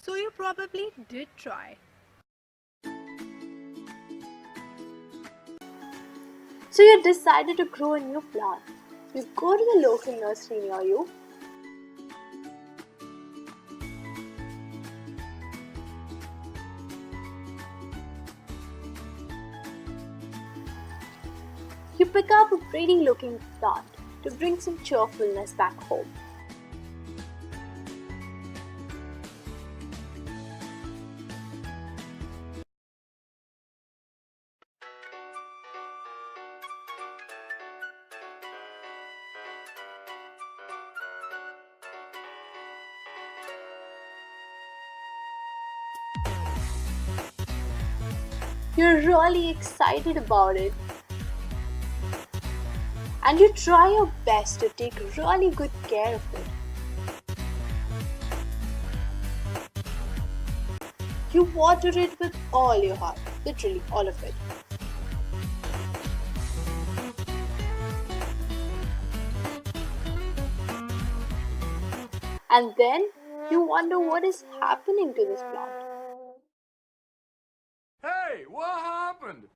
So you probably did try. So you decided to grow a new plant. You go to the local nursery near you. You pick up a pretty looking plant to bring some cheerfulness back home. You're really excited about it, and you try your best to take really good care of it. You water it with all your heart, literally all of it. And then you wonder what is happening to this plant. Hey, what happened?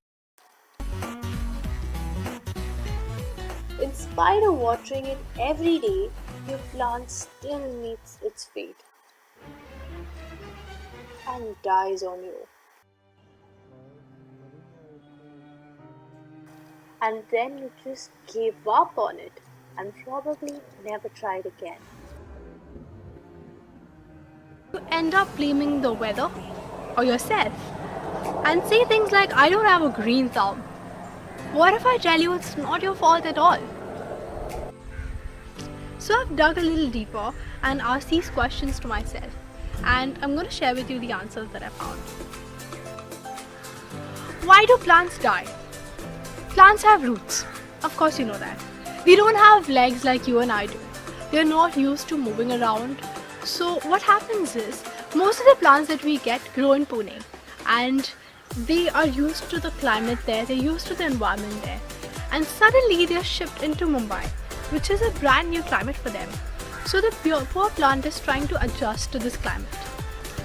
In spite of watering it every day, your plant still meets its fate and dies on you. And then you just give up on it and probably never tried again. You end up blaming the weather or yourself and say things like, I don't have a green thumb. What if I tell you it's not your fault at all? So I've dug a little deeper and asked these questions to myself, and I'm going to share with you the answers that I found. Why do plants die? Plants have roots. Of course you know that. They don't have legs like you and I do. They're not used to moving around. So what happens is, most of the plants that we get grow in Pune, and they are used to the climate there, they're used to the environment there, and suddenly they're shipped into Mumbai, which is a brand new climate for them. So the poor plant is trying to adjust to this climate.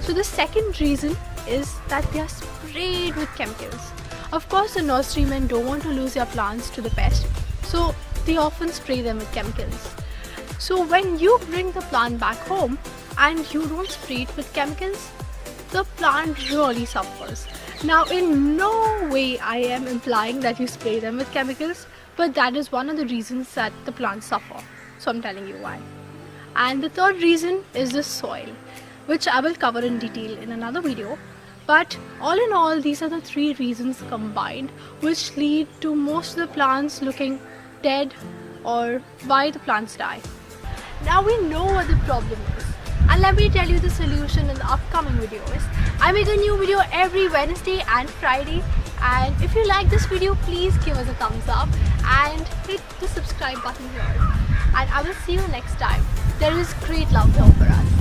So the second reason is that they are sprayed with chemicals. Of course, the nurserymen don't want to lose their plants to the pest, so they often spray them with chemicals. So when you bring the plant back home and you don't spray it with chemicals, the plant really suffers. Now, in no way I am implying that you spray them with chemicals, but that is one of the reasons that the plants suffer. So I'm telling you why. And the third reason is the soil, which I will cover in detail in another video. But all in all, these are the three reasons combined which lead to most of the plants looking dead or why the plants die. Now we know what the problem is, and let me tell you the solution in the upcoming videos. I make a new video every Wednesday and Friday, and if you like this video, please give us a thumbs up and hit the subscribe button here. And I will see you next time. There is great love here for us.